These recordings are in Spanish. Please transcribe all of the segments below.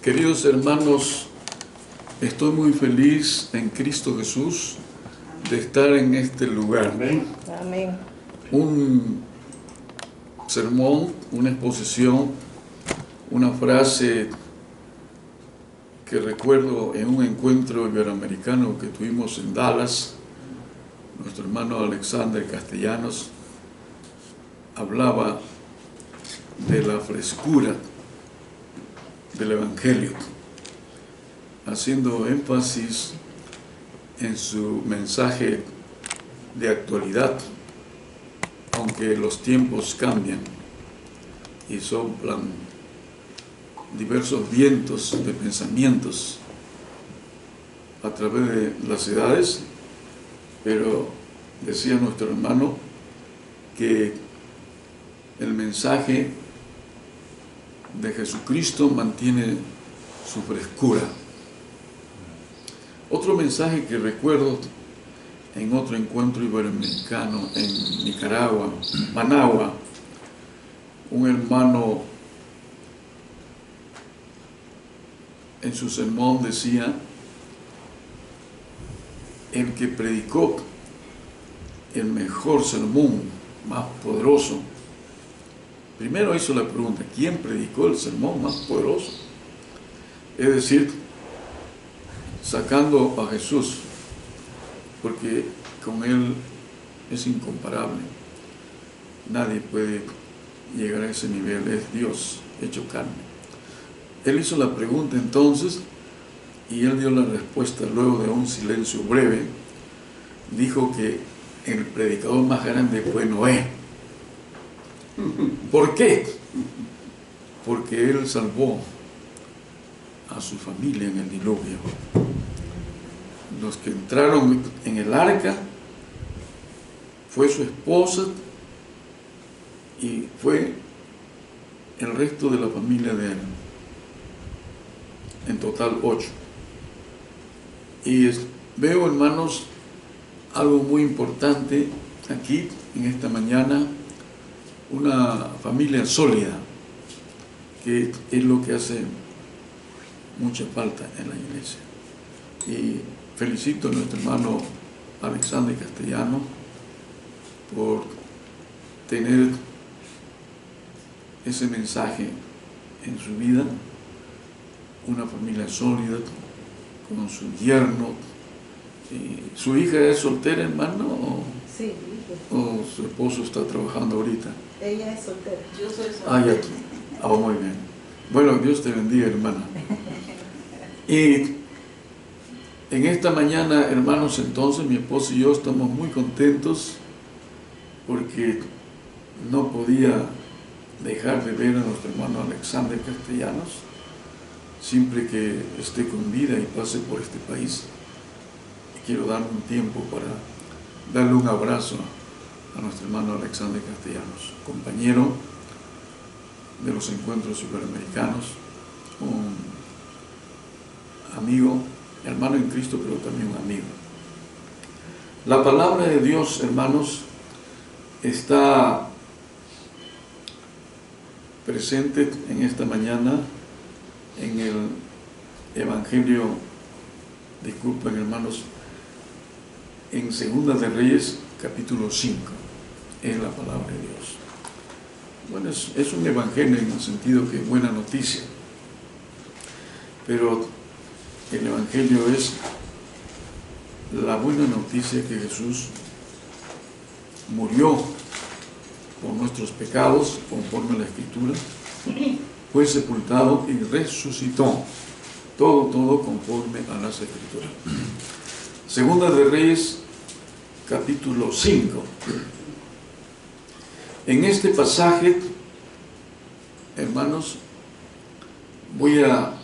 Queridos hermanos, estoy muy feliz en Cristo Jesús de estar en este lugar. Amén. Amén. Un sermón, una exposición, una frase que recuerdo en un encuentro iberoamericano que tuvimos en Dallas. Nuestro hermano Alexander Castellanos hablaba de la frescura del Evangelio, haciendo énfasis en su mensaje de actualidad, aunque los tiempos cambian y soplan diversos vientos de pensamientos a través de las edades, pero decía nuestro hermano que el mensaje de Jesucristo mantiene su frescura. Otro mensaje que recuerdo en otro encuentro iberoamericano en Nicaragua, Managua, un hermano en su sermón decía: el que predicó el mejor sermón, más poderoso, primero hizo la pregunta: ¿quién predicó el sermón más poderoso? Es decir, sacando a Jesús, porque con Él es incomparable. Nadie puede llegar a ese nivel, es Dios hecho carne. Él hizo la pregunta entonces y Él dio la respuesta luego de un silencio breve. Dijo que el predicador más grande fue Noé. ¿Por qué? Porque él salvó a su familia en el diluvio. Los que entraron en el arca fue su esposa y fue el resto de la familia de él. En total 8. Y veo, hermanos, algo muy importante aquí en esta mañana: una familia sólida, que es lo que hace mucha falta en la iglesia. Y felicito a nuestro hermano Alexander Castellano por tener ese mensaje en su vida, una familia sólida, con su yerno. ¿Su hija es soltera, hermano? Sí. ¿O su esposo está trabajando ahorita? Ella es soltera. Yo soy soltera. Ah, ya. Muy bien. Bueno, Dios te bendiga, hermana. Y en esta mañana, hermanos, entonces mi esposo y yo estamos muy contentos porque no podía dejar de ver a nuestro hermano Alexander Castellanos siempre que esté con vida y pase por este país. Quiero darme un tiempo para darle un abrazo a nuestro hermano Alexander Castellanos, compañero de los encuentros iberoamericanos, un amigo, hermano en Cristo, pero también un amigo. La palabra de Dios, hermanos, está presente en esta mañana en el Evangelio, disculpen hermanos, en Segunda de Reyes, capítulo 5, es la palabra de Dios. Bueno, es un evangelio en el sentido que es buena noticia, pero el evangelio es la buena noticia que Jesús murió por nuestros pecados, conforme a la Escritura, fue sepultado y resucitó, todo conforme a las Escrituras. Segunda de Reyes, capítulo 5. En este pasaje, hermanos, voy a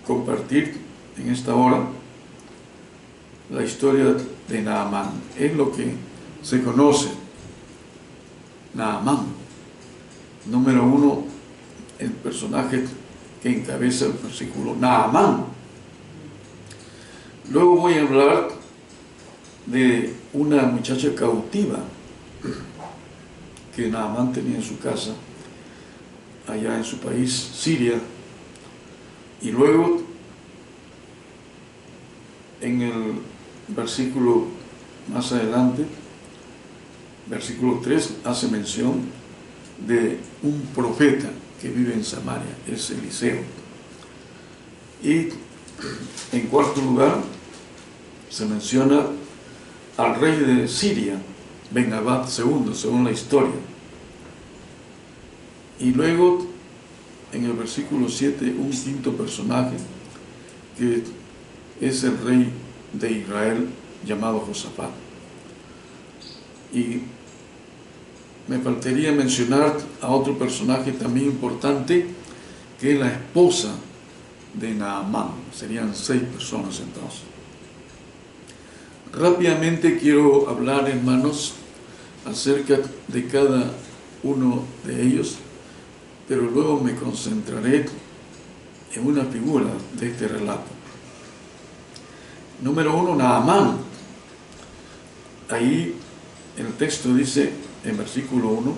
compartir en esta hora la historia de Naamán. Es lo que se conoce, Naamán. Número 1, el personaje que encabeza el versículo, Naamán. Luego voy a hablar de una muchacha cautiva que Naamán tenía en su casa, allá en su país, Siria, y luego en el versículo más adelante, versículo 3, hace mención de un profeta que vive en Samaria, es Eliseo. Y en cuarto lugar se menciona al rey de Siria, Ben-Hadad II, según la historia. Y luego en el versículo 7 un quinto personaje que es el rey de Israel llamado Josafat. Y me faltaría mencionar a otro personaje también importante, que es la esposa de Naamán. Serían 6 personas entonces. Rápidamente quiero hablar, hermanos, acerca de cada uno de ellos, pero luego me concentraré en una figura de este relato. Número 1, Naamán. Ahí el texto dice en versículo 1,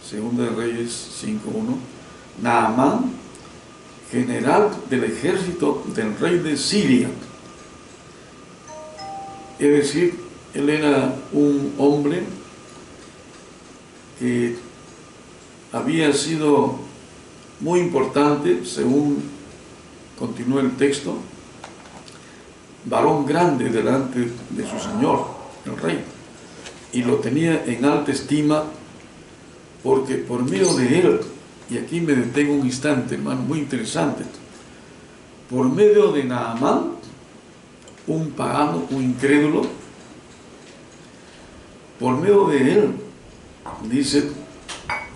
Segunda de Reyes 5:1, Naamán, general del ejército del rey de Siria. Es decir, él era un hombre que había sido muy importante, según continúa el texto, varón grande delante de su señor, el rey, y lo tenía en alta estima, porque por medio de él, y aquí me detengo un instante, hermano, muy interesante, por medio de Naamán, un pagano, un incrédulo, por medio de él, dice,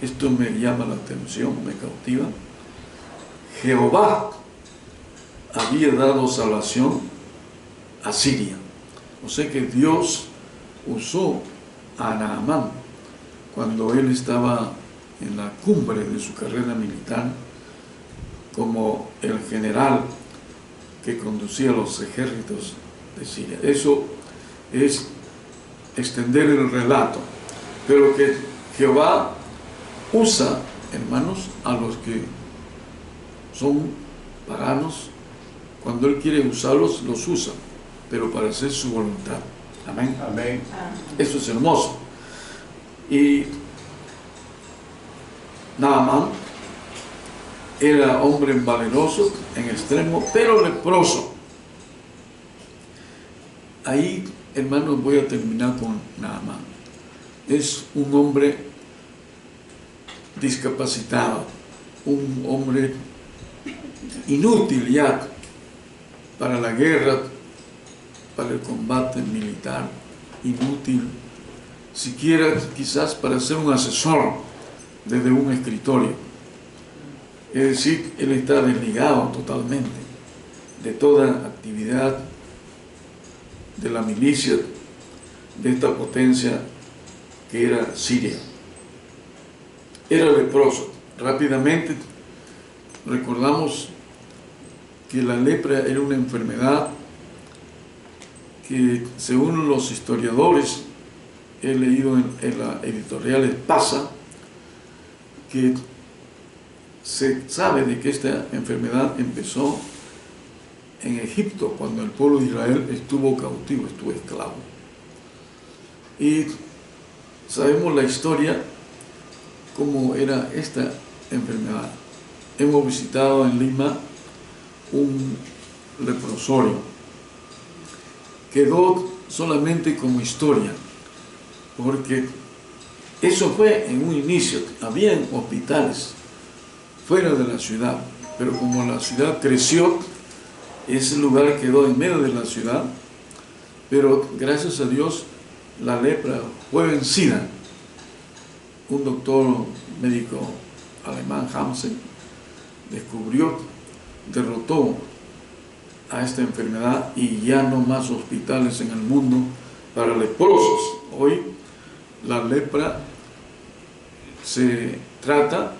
esto me llama la atención, me cautiva, Jehová había dado salvación a Siria. O sea que Dios usó a Naamán cuando él estaba en la cumbre de su carrera militar como el general que conducía los ejércitos de Siria. Eso es extender el relato, pero que Jehová usa, hermanos, a los que son paganos. Cuando él quiere usarlos, los usa, pero para hacer su voluntad. Amén. Amén. Eso es hermoso. Y Naamán era hombre valeroso en extremo, pero leproso. Ahí, hermanos, voy a terminar con Naamán. Es un hombre discapacitado, un hombre inútil ya para la guerra, para el combate militar, inútil, siquiera quizás para ser un asesor desde un escritorio. Es decir, él está desligado totalmente de toda actividad de la milicia de esta potencia que era Siria. Era leproso. Rápidamente recordamos que la lepra era una enfermedad que, según los historiadores, he leído en la editorial Espasa, que se sabe de que esta enfermedad empezó en Egipto, cuando el pueblo de Israel estuvo cautivo, estuvo esclavo. Y sabemos la historia, cómo era esta enfermedad. Hemos visitado en Lima un leprosorio. Quedó solamente como historia, porque eso fue en un inicio. Habían hospitales fuera de la ciudad, pero como la ciudad creció, ese lugar quedó en medio de la ciudad, pero gracias a Dios la lepra fue vencida. Un doctor médico alemán, Hansen, descubrió, derrotó a esta enfermedad y ya no más hospitales en el mundo para leprosos. Hoy la lepra se trata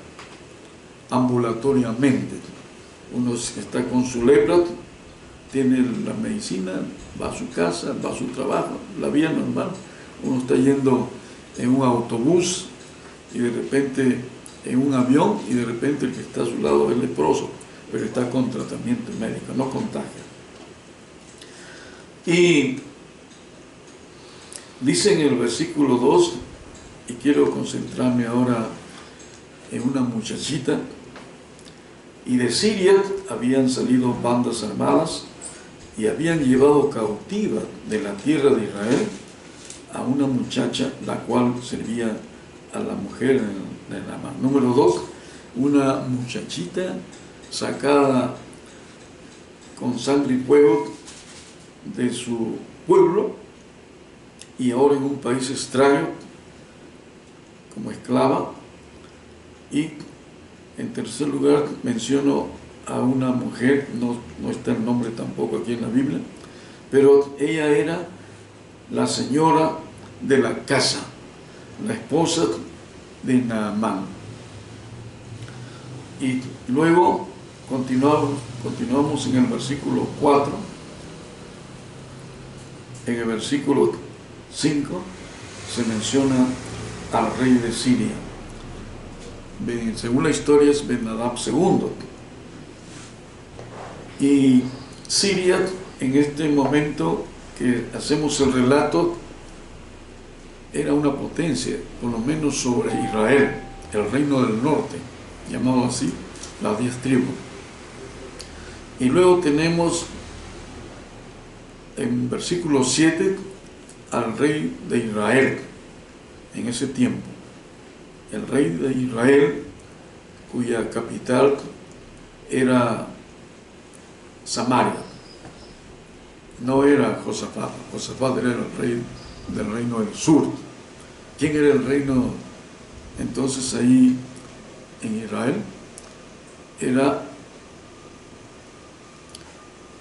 ambulatoriamente. Uno está con su lepra, tiene la medicina, va a su casa, va a su trabajo, la vida normal. Uno está yendo en un autobús y de repente en un avión y de repente el que está a su lado es leproso, pero está con tratamiento médico, no contagia. Y dice en el versículo 2, y quiero concentrarme ahora en una muchachita, y de Siria habían salido bandas armadas y habían llevado cautiva de la tierra de Israel a una muchacha, la cual servía a la mujer de Naamán. Número 2, una muchachita sacada con sangre y fuego de su pueblo y ahora en un país extraño como esclava. Y en tercer lugar menciono a una mujer, no está el nombre tampoco aquí en la Biblia, pero ella era la señora de la casa, la esposa de Naamán. Y luego continuamos en el versículo 4. En el versículo 5 se menciona al rey de Siria. Según la historia es Ben-Hadad II. Y Siria, en este momento que hacemos el relato, era una potencia, por lo menos sobre Israel, el reino del norte, llamado así, las 10 tribus. Y luego tenemos en versículo 7 al rey de Israel en ese tiempo. El rey de Israel, cuya capital era Samaria. No era Josafat. Josafat era el rey del reino del sur. ¿Quién era el reino entonces ahí en Israel? Era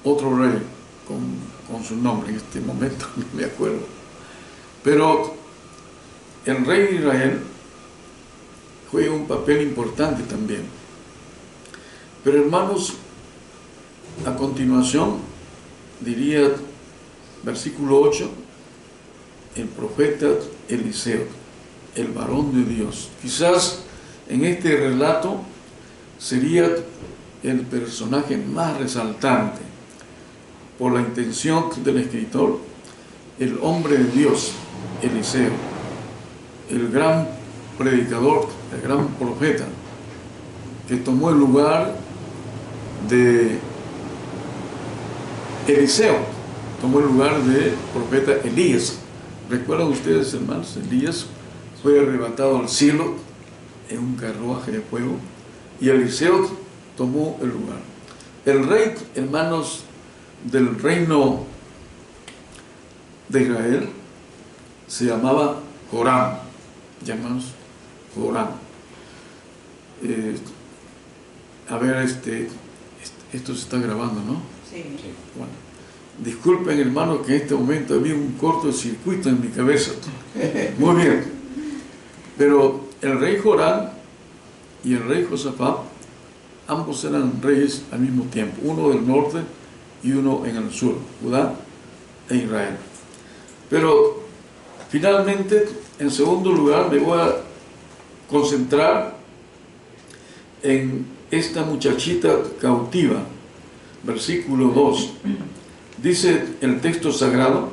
otro rey con su nombre, en este momento no me acuerdo. Pero el rey de Israel juega un papel importante también. Pero hermanos, a continuación diría versículo 8, el profeta Eliseo, el varón de Dios. Quizás en este relato sería el personaje más resaltante por la intención del escritor, el hombre de Dios, Eliseo, el gran predicador, el gran profeta, que tomó el lugar de Eliseo, tomó el lugar del profeta Elías. ¿Recuerdan ustedes, hermanos? Elías fue arrebatado al cielo en un carruaje de fuego y Eliseo tomó el lugar. El rey, hermanos, del reino de Israel se llamaba Joram. Llamados Joram. A ver, esto se está grabando, ¿no? Sí. Bueno, disculpen, hermano, que en este momento había un cortocircuito en mi cabeza. Muy bien. Pero el rey Joram y el rey Josafat, ambos eran reyes al mismo tiempo, uno del norte y uno en el sur, Judá e Israel. Pero finalmente, en segundo lugar, me voy a concentrar en esta muchachita cautiva. Versículo 2. Dice el texto sagrado: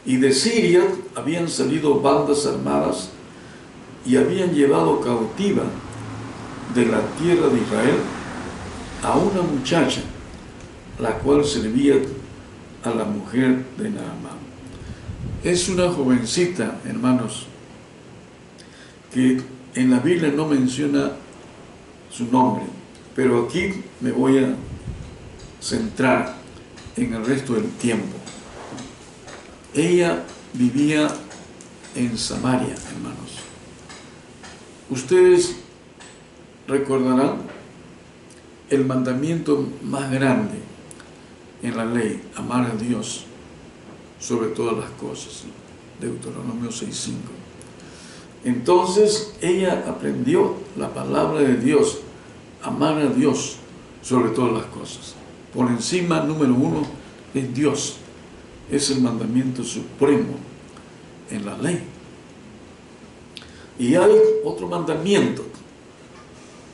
y de Siria habían salido bandas armadas y habían llevado cautiva de la tierra de Israel a una muchacha, la cual servía a la mujer de Naamán. Es una jovencita, hermanos, que en la Biblia no menciona su nombre, pero aquí me voy a centrar en el resto del tiempo. Ella vivía en Samaria, hermanos. Ustedes recordarán el mandamiento más grande en la ley: amar a Dios sobre todas las cosas. Deuteronomio 6:5. Entonces ella aprendió la palabra de Dios, amar a Dios sobre todas las cosas. Por encima, número 1, es Dios. Es el mandamiento supremo en la ley. Y hay otro mandamiento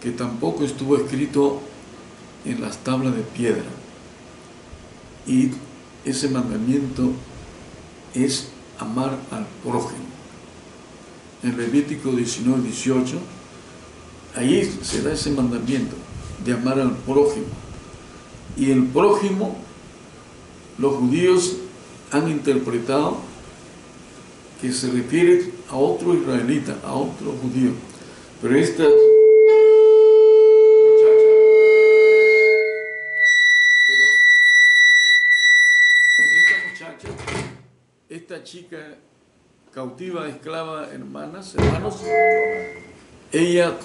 que tampoco estuvo escrito en las tablas de piedra. Y ese mandamiento es amar al prójimo. En Levítico 19:18, ahí se da ese mandamiento de amar al prójimo. Y el prójimo, los judíos han interpretado que se refiere a otro israelita, a otro judío. Pero esta muchacha, esta chica cautiva, esclava, hermanos, ella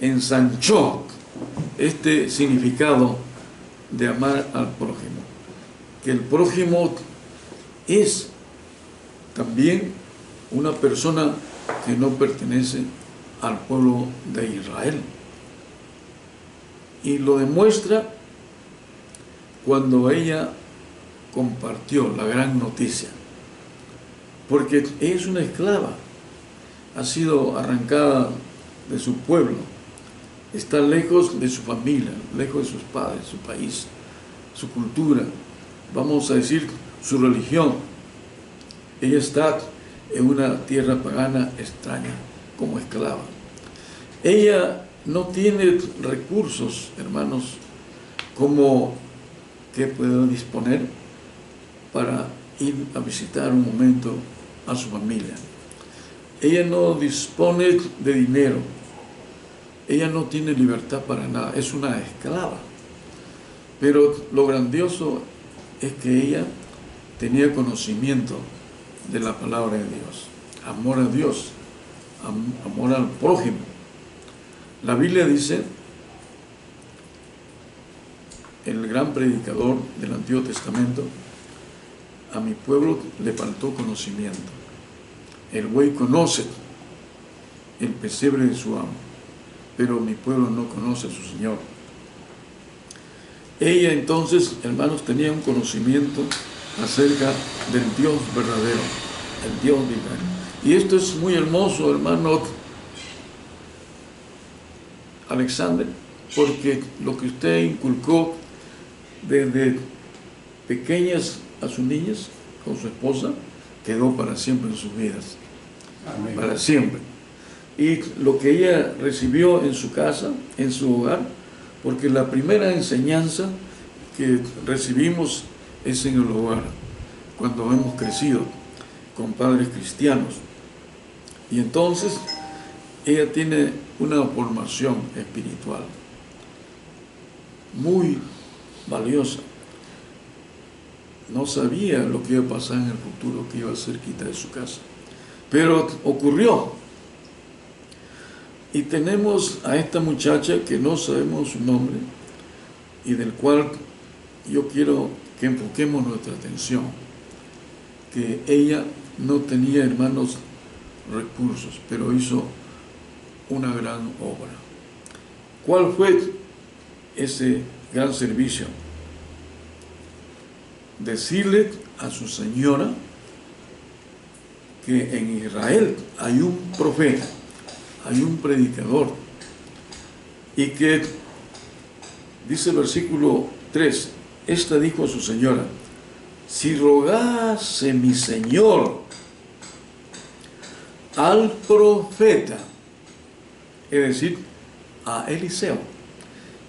ensanchó este significado de amar al prójimo. Que el prójimo es también una persona que no pertenece al pueblo de Israel. Y lo demuestra cuando ella compartió la gran noticia. Porque ella es una esclava, ha sido arrancada de su pueblo, está lejos de su familia, lejos de sus padres, su país, su cultura, vamos a decir su religión. Ella está en una tierra pagana extraña, como esclava. Ella no tiene recursos, hermanos, como que pueda disponer para ir a visitar un momento a su familia. Ella no dispone de dinero, ella no tiene libertad para nada, es una esclava. Pero lo grandioso es que ella tenía conocimiento de la palabra de Dios, amor a Dios, amor al prójimo. La Biblia dice, el gran predicador del Antiguo Testamento, a mi pueblo le faltó conocimiento. El buey conoce el pesebre de su amo, pero mi pueblo no conoce a su Señor. Ella entonces, hermanos, tenía un conocimiento acerca del Dios verdadero, el Dios de Israel. Y esto es muy hermoso, hermano Alexander, porque lo que usted inculcó desde pequeñas a sus niñas, con su esposa, quedó para siempre en sus vidas. Amén. Para siempre. Y lo que ella recibió en su casa, en su hogar, porque la primera enseñanza que recibimos es en el hogar, cuando hemos crecido con padres cristianos. Y entonces ella tiene una formación espiritual muy valiosa. No sabía lo que iba a pasar en el futuro, que iba a ser quita de su casa. Pero ocurrió. Y tenemos a esta muchacha que no sabemos su nombre y del cual yo quiero que enfoquemos nuestra atención. Que ella no tenía, hermanos, recursos, pero hizo una gran obra. ¿Cuál fue ese gran servicio? Decirle a su señora que en Israel hay un profeta, hay un predicador, y que, dice el versículo 3, esta dijo a su señora, si rogase mi señor al profeta, es decir, a Eliseo,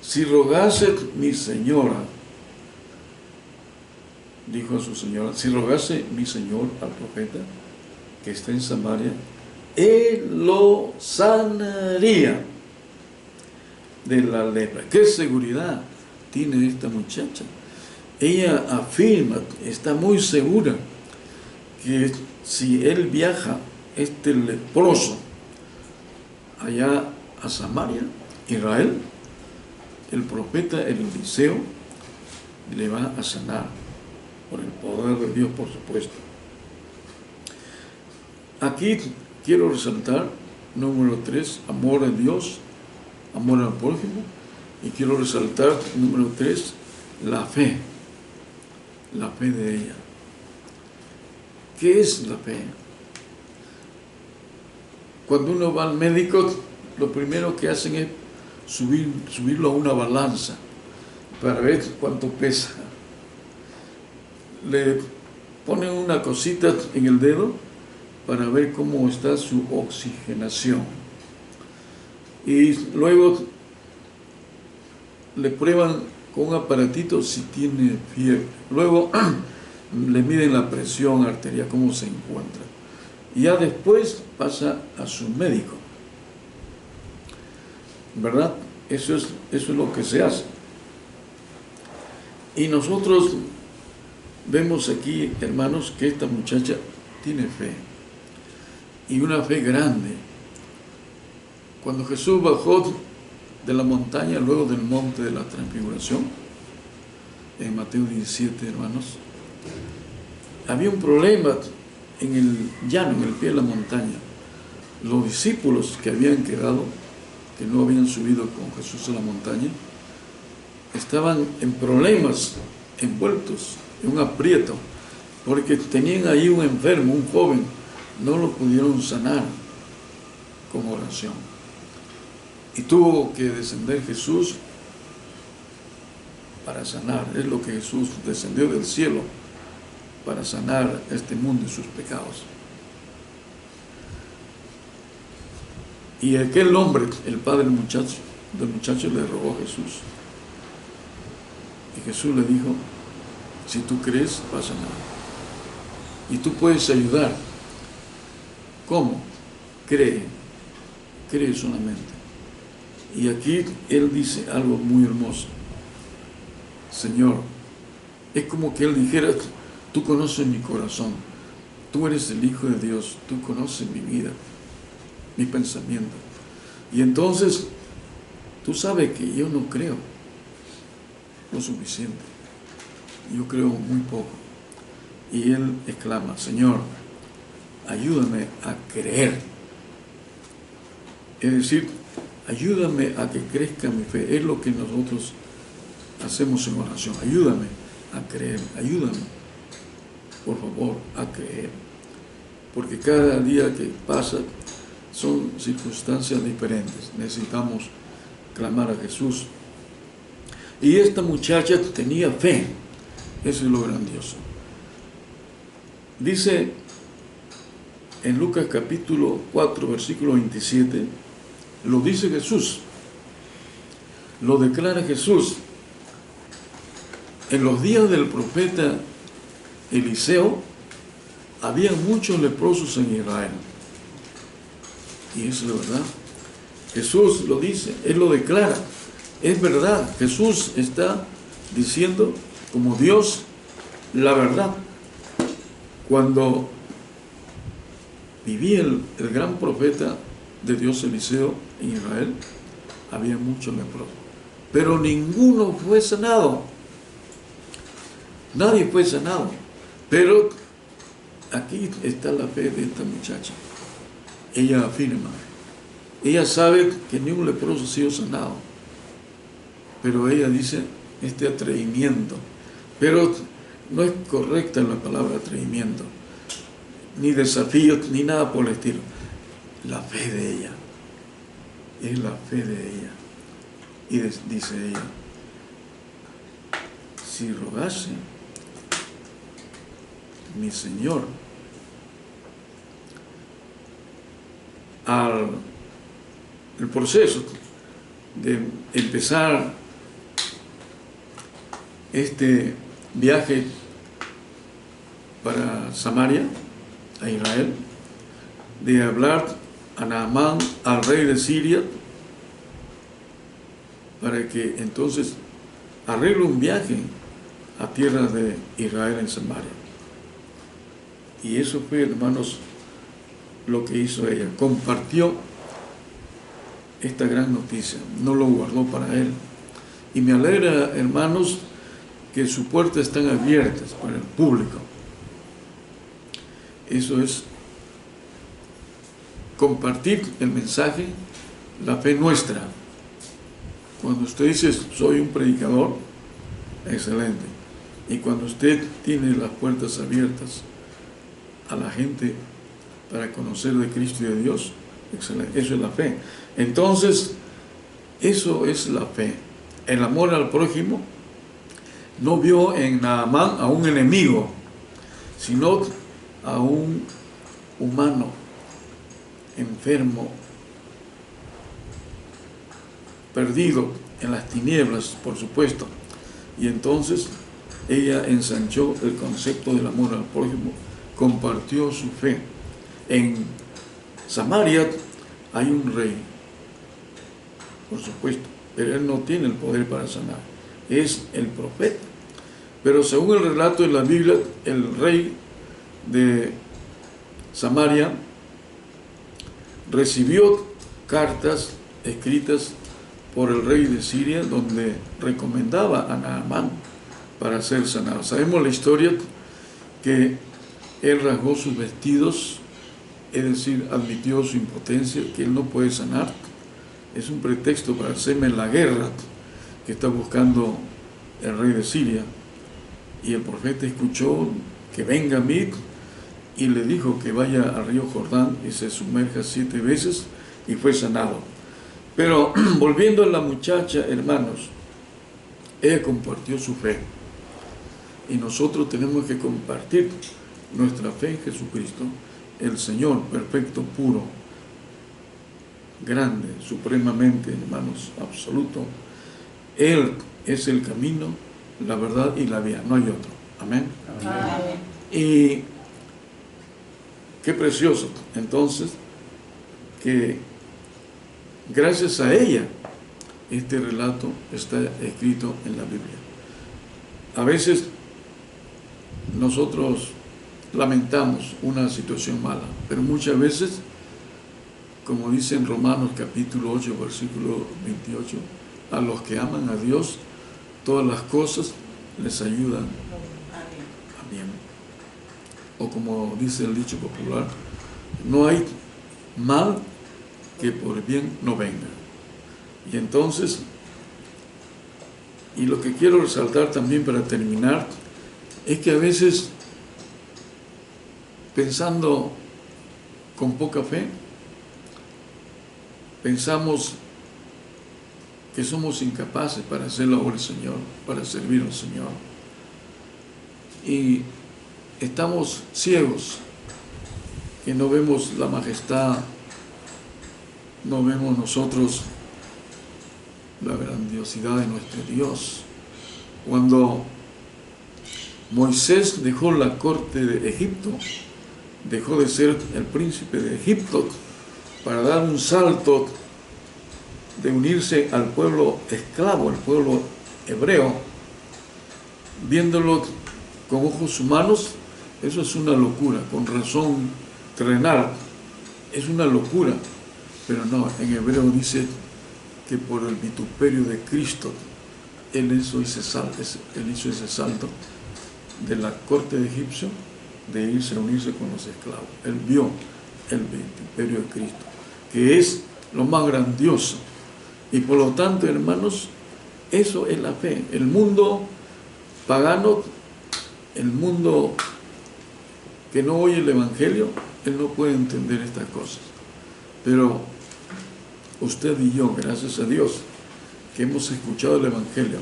si rogase mi señora, dijo a su señora, si rogase mi señor al profeta que está en Samaria, él lo sanaría de la lepra. ¿Qué seguridad tiene esta muchacha? Ella afirma, está muy segura, que si él viaja, este leproso, allá a Samaria, Israel, el profeta Eliseo le va a sanar. Por el poder de Dios, por supuesto. Aquí quiero resaltar, número 3, amor a Dios, amor al prójimo. Y quiero resaltar, número 3, la fe de ella. ¿Qué es la fe? cuando uno va al médico, lo primero que hacen es subirlo a una balanza para ver cuánto pesa. Le ponen una cosita en el dedo para ver cómo está su oxigenación. Y luego le prueban con un aparatito si tiene fiebre. Luego le miden la presión arterial, cómo se encuentra. Y ya después pasa a su médico. ¿Verdad? Eso es lo que se hace. Y nosotros vemos aquí, hermanos, que esta muchacha tiene fe. Y una fe grande. Cuando Jesús bajó de la montaña, luego del monte de la transfiguración, en Mateo 17, hermanos, había un problema en el llano, en el pie de la montaña. Los discípulos que habían quedado, que no habían subido con Jesús a la montaña, estaban en problemas, envueltos en un aprieto, porque tenían ahí un enfermo, un joven, no lo pudieron sanar con oración. Y tuvo que descender Jesús para sanar. Es lo que Jesús descendió del cielo para sanar este mundo y sus pecados. Y aquel hombre, el padre del muchacho le rogó a Jesús. Y Jesús le dijo, si tú crees, vas a sanar. Y tú puedes ayudar. ¿Cómo? Cree solamente. Y aquí él dice algo muy hermoso. Señor, es como que él dijera, tú conoces mi corazón, tú eres el Hijo de Dios, tú conoces mi vida, mi pensamiento. Y entonces, tú sabes que yo no creo lo suficiente, yo creo muy poco. Y él exclama, Señor, ayúdame a creer. Es decir, ayúdame a que crezca mi fe. Es lo que nosotros hacemos en oración. Ayúdame a creer, ayúdame, por favor, a creer. Porque cada día que pasa son circunstancias diferentes. Necesitamos clamar a Jesús. Y esta muchacha tenía fe. Eso es lo grandioso. Dice en Lucas capítulo 4, versículo 27, lo dice Jesús, lo declara Jesús. En los días del profeta Eliseo, había muchos leprosos en Israel. Y eso es la verdad. Jesús lo dice, Él lo declara. Es verdad, Jesús está diciendo como Dios la verdad. Cuando vivía el gran profeta de Dios Eliseo en Israel, había muchos leprosos, pero ninguno fue sanado. Nadie fue sanado. Pero aquí está la fe de esta muchacha. Ella afirma, ella sabe que ni un leproso ha sido sanado, pero ella dice este atrevimiento. Pero no es correcta la palabra atrevimiento, ni desafío, ni nada por el estilo. La fe de ella, es la fe de ella. Y dice ella, si rogase mi Señor el proceso de empezar este viaje para Samaria, a Israel, de hablar a Naamán, al rey de Siria, para que entonces arregle un viaje a tierra de Israel en Samaria. Y eso fue, hermanos, lo que hizo ella. Compartió esta gran noticia, no lo guardó para él. Y me alegra, hermanos, que sus puertas están abiertas para el público. Eso es compartir el mensaje, la fe nuestra. Cuando usted dice, soy un predicador, excelente. Y cuando usted tiene las puertas abiertas a la gente para conocer de Cristo y de Dios, Excelente. Eso es la fe. Entonces, eso es la fe. El amor al prójimo no vio en Naamán a un enemigo, sino a un humano enfermo, perdido en las tinieblas, por supuesto. Y entonces ella ensanchó el concepto del amor al prójimo, compartió su fe. En Samaria hay un rey, por supuesto, pero él no tiene el poder para sanar, es el profeta. Pero según el relato de la Biblia, el rey de Samaria recibió cartas escritas por el rey de Siria donde recomendaba a Naamán para ser sanado. Sabemos la historia que él rasgó sus vestidos, es decir, admitió su impotencia, que él no puede sanar. Es un pretexto para hacerme la guerra que está buscando el rey de Siria. Y el profeta escuchó que venga a mí y le dijo que vaya al río Jordán y se sumerja 7 veces y fue sanado. Pero volviendo a la muchacha, hermanos, ella compartió su fe y nosotros tenemos que compartir nuestra fe en Jesucristo, el Señor perfecto, puro, grande, supremamente, hermanos, absoluto. Él es el camino, la verdad y la vida, no hay otro. Amén. Amén. Y qué precioso, entonces, que gracias a ella este relato está escrito en la Biblia. A veces nosotros lamentamos una situación mala, pero muchas veces, como dice en Romanos capítulo 8, versículo 28, a los que aman a Dios, todas las cosas les ayudan a bien. O como dice el dicho popular, no hay mal que por bien no venga. Y entonces, y lo que quiero resaltar también para terminar, es que a veces, pensando con poca fe, pensamos que somos incapaces para hacer la obra del Señor, para servir al Señor. Y estamos ciegos, que no vemos la majestad, no vemos nosotros la grandiosidad de nuestro Dios. Cuando Moisés dejó la corte de Egipto, dejó de ser el príncipe de Egipto para dar un salto de unirse al pueblo esclavo, al pueblo hebreo, viéndolo con ojos humanos, eso es una locura, con razón terrenal, es una locura, pero no, en hebreo dice que por el vituperio de Cristo, Él hizo ese salto de la corte de Egipcio, de irse a unirse con los esclavos. Él vio el vituperio de Cristo, que es lo más grandioso. Y por lo tanto, hermanos, eso es la fe. El mundo pagano, el mundo que no oye el Evangelio, él no puede entender estas cosas. Pero usted y yo, gracias a Dios, que hemos escuchado el Evangelio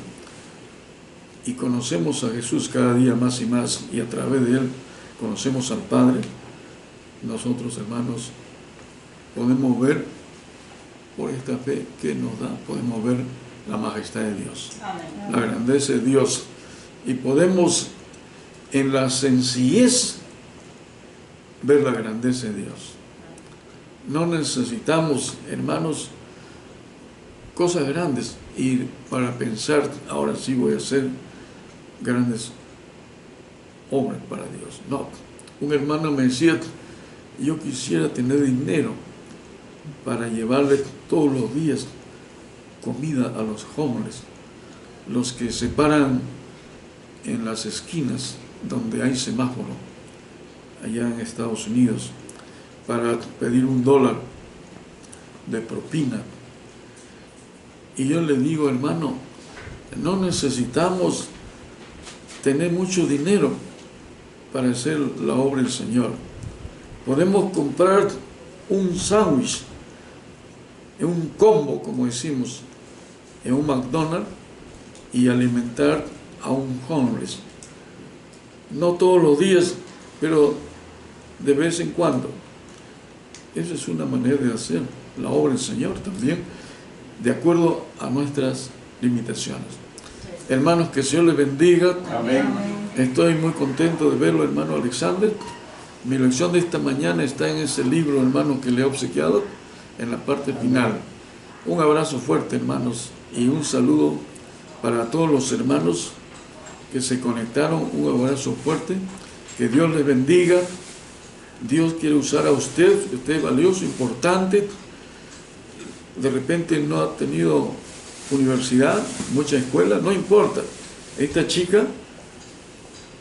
y conocemos a Jesús cada día más y más, y a través de Él conocemos al Padre, nosotros, hermanos, podemos ver por esta fe que nos da, podemos ver la majestad de Dios, amén, la grandeza de Dios, y podemos en la sencillez ver la grandeza de Dios. No necesitamos, hermanos, cosas grandes y para pensar, ahora sí voy a hacer grandes obras para Dios. No, un hermano me decía, yo quisiera tener dinero para llevarle todos los días comida a los jóvenes, los que se paran en las esquinas donde hay semáforo, allá en Estados Unidos, para pedir $1 de propina. Y yo le digo, hermano, no necesitamos tener mucho dinero para hacer la obra del Señor. Podemos comprar un sándwich en un combo, como decimos, en un McDonald's y alimentar a un homeless. No todos los días, pero de vez en cuando. Esa es una manera de hacer la obra del Señor también, de acuerdo a nuestras limitaciones. Hermanos, que el Señor les bendiga. Amén. Estoy muy contento de verlo, hermano Alexander. Mi lección de esta mañana está en ese libro, hermano, que le he obsequiado, en la parte final. Un abrazo fuerte, hermanos, y un saludo para todos los hermanos que se conectaron. Un abrazo fuerte. Que Dios les bendiga. Dios quiere usar a usted. Usted es valioso, importante. De repente no ha tenido universidad, mucha escuela, no importa. Esta chica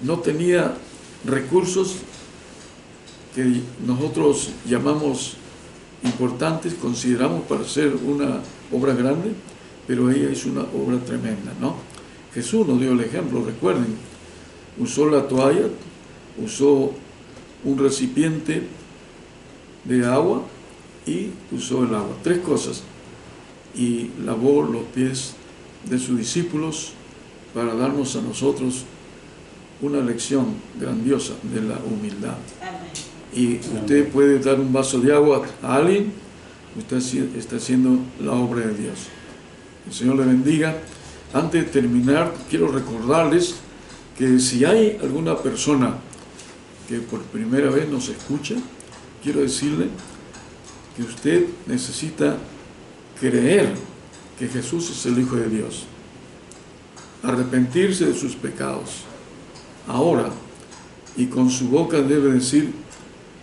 no tenía recursos que nosotros llamamos importantes, consideramos para hacer una obra grande, pero ella hizo una obra tremenda, ¿no? Jesús nos dio el ejemplo, recuerden, usó la toalla, usó un recipiente de agua y usó el agua, 3 cosas, y lavó los pies de sus discípulos para darnos a nosotros una lección grandiosa de la humildad. Y usted puede dar un vaso de agua a alguien, usted está haciendo la obra de Dios. El Señor le bendiga. Antes de terminar, quiero recordarles que si hay alguna persona que por primera vez nos escucha, quiero decirle que usted necesita creer que Jesús es el Hijo de Dios, arrepentirse de sus pecados ahora, y con su boca debe decir: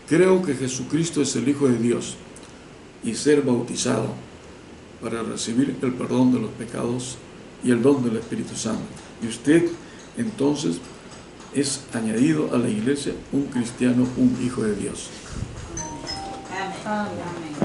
creo que Jesucristo es el Hijo de Dios, y ser bautizado para recibir el perdón de los pecados y el don del Espíritu Santo. Y usted entonces es añadido a la iglesia un cristiano, un hijo de Dios. Amén. Amén.